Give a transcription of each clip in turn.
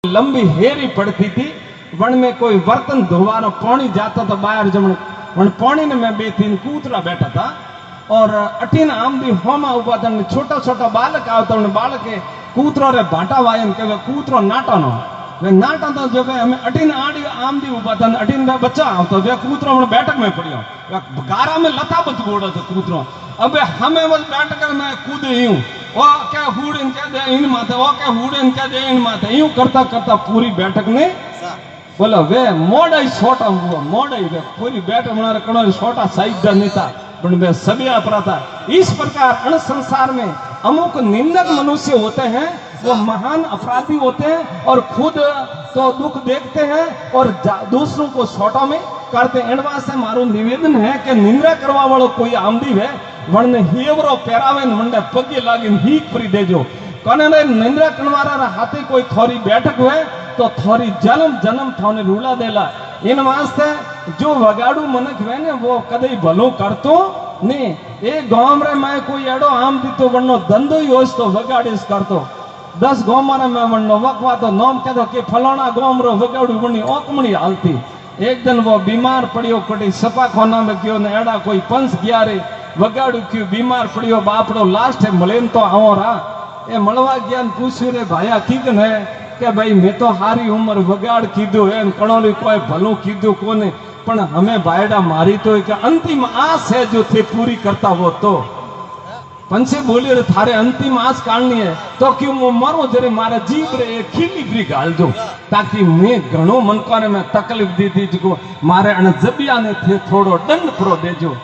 लंबी हेरी पड़ती थी। वन में कोई बर्तन धोवानो पानी जाता तो बाहर जमण वन पानी ने मैं 2-3 कूतरा बैठा था और अटीन आमदी होमा उभा था। छोटा छोटा बालक आवता बालक के कूतरो रे भाटा वायन के कूतरो नाटानो वे नाटा तो जो हमें अटीन आड़ी आमदी उभा था अटीन वे बच्चा आवतो वे कूतरो में बैठक में पड़ियो गारा में लता बत गोड़ो तो कूतरो अब हमें बस बैठक में कूद यूं वो क्या हुड़न क्या दे इन माथे वो क्या हुड़न क्या दे इन माथे यूं करता करता पूरी बैठक ने बोला वे मोड़ा छोटा हुआ मोड़ा वे पूरी बैठक बना कणो छोटा साइड नेता पण वे सभी अपराधा। इस प्रकार अण संसार में अमुक निंदक मनुष्य होते हैं, वो महान अपराधी होते हैं और खुद तो दुख देखते हैं और दूसरों को छोटा में करते। इन वास्ते मारू निवेदन है कि निंदा करवा वालों कोई आमदी है वण हीवरो पहरावे वंडे पगे लागिन हीक परी देजो कने निंदा करवारा हाथे कोई थोड़ी बैठक हुए तो थोड़ी जन्म जन्म थोने रूला देला। इन वास्ते जो वगाड़ू मनक है ने वो कदे भलो करतो नहीं। एक गांव रे मैं कोई एडो आम दीतो वणनो धंधो ही होस तो वगाड़ीस करतो 10 गांव मारे मैं वणनो वकवा तो नाम कहतो कि फलाना गांव रो वगाड़ू वणी ओकमणी हालती। एक दिन वो बीमार पड़ियो कटी सपा खाना में गयो ने एडा कोई पंच गया रे वगाड़ू क्यों बीमार पड़ियो बापड़ो लास्ट है मलेन तो आओ रा ए मलवा गया पूछ्यो रे भाया कीकन है के भाई मैं तो हारी उम्र वगाड़ कीधो है कणोली कोई भलो कीधो कोने पण हमें बायडा मारी तो एक अंतिम आस है जो थे पूरी करता वो तो पंचे बोले रे थारे अंतिम आस काढ़नी है तो क्यों वो मरो जरे मारे जीव रे खीली फ्री गाल दो ताकि मैं घणो मनका ने मैं तकलीफ दी थी जो मारे अण जबिया ने थे थोड़ो दंड प्रो देजो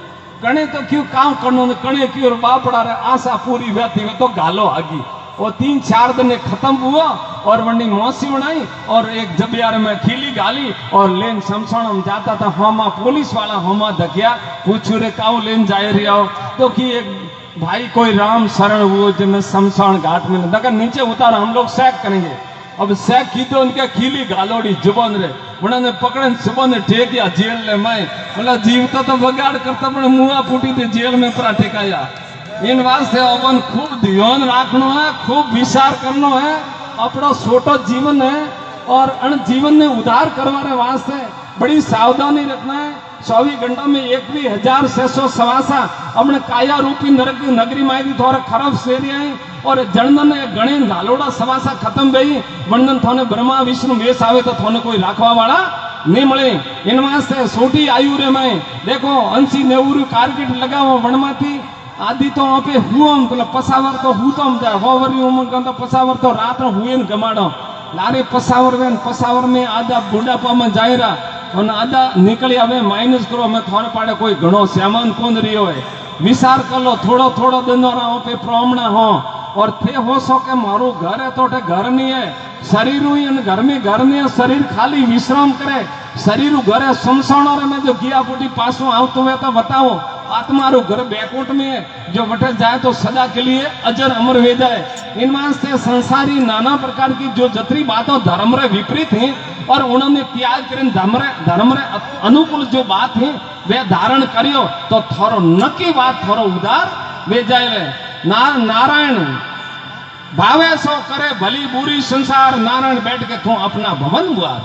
कणे तो क्यों काम करनो ने कणे क्यों बापड़ा रे आशा पूरी व्यती तो गालो आगी। वो 3-4 दिन खत्म हुआ और वंडी मौसी बनाई और एक जबियार में खीली गाली और लेन शमशान में जाता था। होमा पुलिस वाला होमा धकिया पूछू रे काऊ लेन जाए रही हो तो कि एक भाई कोई राम शरण हुआ जिनमें शमशान घाट में नगर नीचे उतार हम लोग सैक करेंगे। अब सैक की तो उनके खीली गालोड़ी जुबान रे उन्होंने पकड़े जुबान ने ठेकिया जेल ले मैं बोला जीवता तो बगाड़ करता पण मुआ फूटी थी जेल में परा ठेकाया। इन वास्ते अपन खूब ध्यान रखना है, खूब विचार करना है, अपना छोटा जीवन है और अन जीवन ने उधार करवाने वास्ते बड़ी सावधानी रखना है। 24 घंटा में 21,600 सवासा अपने काया रूपी नरक नगरी में थोड़ा खराब सेरिया और जनन गणे घालोड़ा सवासा खत्म गई वर्णन थोने ब्रह्मा विष्णु वेश आवे तो थोने कोई राखवा वाला नहीं मिले। इन वास्ते छोटी आयु रे में देखो 80-90 कारगिट लगाओ वणमा थी आदि तो वहाँ पे हुआ मतलब पसावर तो हु तो हम जाए होवरी उम्र तो पसावर तो रात में हुए गमाड़ो लारे पसावर में आधा बुढ़ापा में जाए रहा और आधा निकली आवे माइनस करो मैं थोड़े पाड़े कोई घणो सामान कौन रियो है विचार कर लो थोड़ो थोड़ो दिन वहाँ पे प्रॉमणा हो और थे हो सो के मारू घर है तो घर नहीं है शरीर हुई घर नहीं है शरीर खाली विश्राम करे शरीर घर है शमशान में जो गिया बूटी पासों आवतो हुए तो बताओ आत्मा रो घर बैकुंठ में जो वटे जाए तो सदा के लिए अजर अमर हो जाए। इन वास्ते संसारी नाना प्रकार की जो जतरी बातों धर्म रे विपरीत हैं और उन्होंने त्याग कर धर्म रे अनुकूल जो बात है वे धारण करियो तो थोरो नकी बात थोरो उदार वे जाए। नारायण भावे सो करे भली बुरी संसार नारायण बैठ के तू अपना भवन बुआर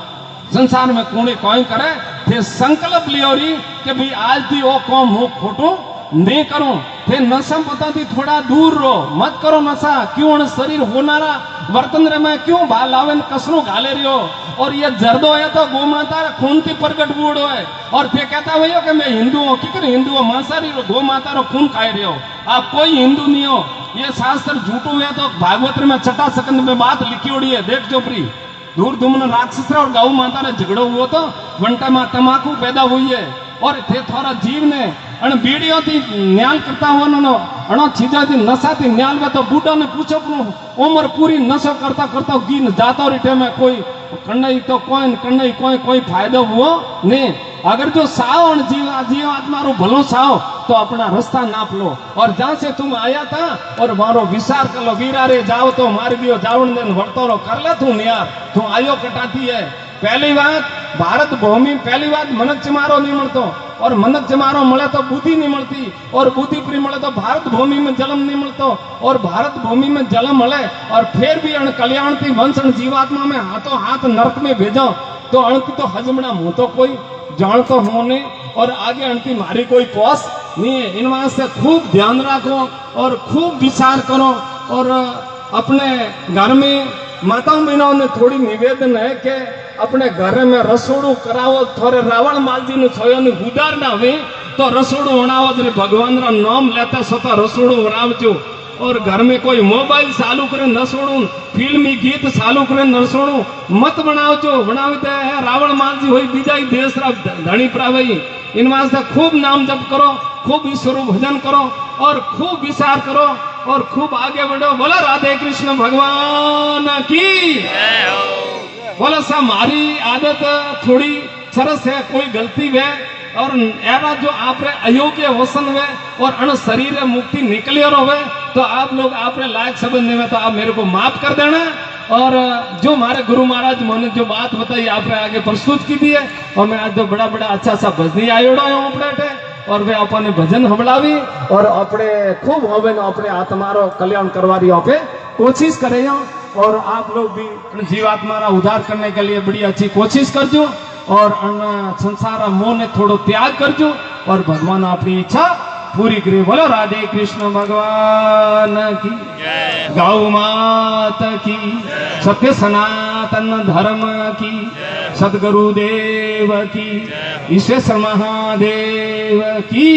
संसार में कोने कोई करे थे संकल्प लियो री कि भाई आज दी वो कौम हो खोटो नहीं करो थे नशा पता थी थोड़ा दूर रो मत करो नशा क्यों शरीर होनारा वर्तन रे में क्यों भाल लावे कसरो घाले रियो और ये जर्दो है तो गौ माता खून की प्रकट बूढ़ो है और थे कहता भैया कि मैं हिंदू हूँ कि हिंदू हो मांसारी रो गौ माता रो खून खाए रहे हो आप कोई हिंदू नहीं हो। ये शास्त्र झूठो है तो भागवत में 6 सेकंड में बात लिखी उड़ी है देख जो प्री दूर दुमन राक्षस और गौ माता ने झगड़ो हुआ तो वंटा में तमाकू पैदा हुई है और थे थोड़ा जीव ने अण बीड़ियों थी न्याल करता हुआ अणो चीजा थी नशा थी न्याल में तो बूढ़ा ने पूछो उम्र पूरी नशो करता करता गिन जाता रिटे में कोई कन्नई तो कोई फायदो हुआ नहीं। अगर जो साओ जीव आत्मा रो भलो साओ तो अपना रास्ता नाप लो और जहां से तुम आया था और मारो विचार कर लो वीरा रे जाओ तो मार दियो जावन दिन वर्तो रो कर ले तू यार तू आयो कटाती है। पहली बात भारत भूमि पहली बात मनक चमारो नहीं मिलतो, और मनक चमारो मिले तो बुद्धि नहीं मिलती, और बुद्धि प्री मिले तो भारत भूमि में जन्म नहीं मिलतो, और भारत भूमि में जन्म मिले और फिर भी अण कल्याण थी वंश जीवात्मा में हाथों हाथ नरक में भेजो तो अणकी तो हजमना मुंह तो कोई जान तो होने, और आगे अणकी मारी कोई पोस नहीं है। इन वास्ते खूब ध्यान रखो और खूब विचार करो। और अपने घर में माताओं बहनों ने थोड़ी निवेदन है कि अपने घर में रसोड़ू करावो, थोड़े रावण मालजी ने छोयो ने गुदार ना हुए तो रसोड़ू बनावो, जरे भगवान रा नाम लेता सोता रसोड़ू बनावजो। और घर में कोई मोबाइल चालू करे न सोड़ू, फिल्मी गीत चालू करे न सोड़ू मत बनावजो। बनावी दे रावण मालजी होई बीजा ही देश रा धनी प्रावई। इन वास्ते खूब नाम जप करो, खूब ईश्वर भजन करो और खूब विचार करो और खूब आगे बढ़ो। बोलो राधे कृष्ण भगवान की। बोलो सा मारी आदत थोड़ी सरस है, कोई गलती वे और ऐसा जो आप अयोग्य वसन वे और अण शरीर मुक्ति निकले रहे तो आप लोग आपने लायक समझने में तो आप मेरे को माफ कर देना। और जो हमारे गुरु महाराज मैंने जो बात बताई आपने आगे प्रस्तुत की दी है, और मैं आज जो बड़ा बड़ा अच्छा सा भजनी आयोड़ा हूँ अपने और वे अपने भजन हमलावी और अपने खूब होवे अपने आत्मारो कल्याण करवारी पे कोशिश करे। और आप लोग भी जीवात्मा रा उद्धार करने के लिए बड़ी अच्छी कोशिश करजो और संसार मोह ने थोड़ो त्याग करजो और भगवान अपनी इच्छा पूरी करे। बोलो राधे कृष्ण भगवान की, गौ मात की, सत्य सनातन धर्म की, सदगुरुदेव की, ईश्वर महादेव की।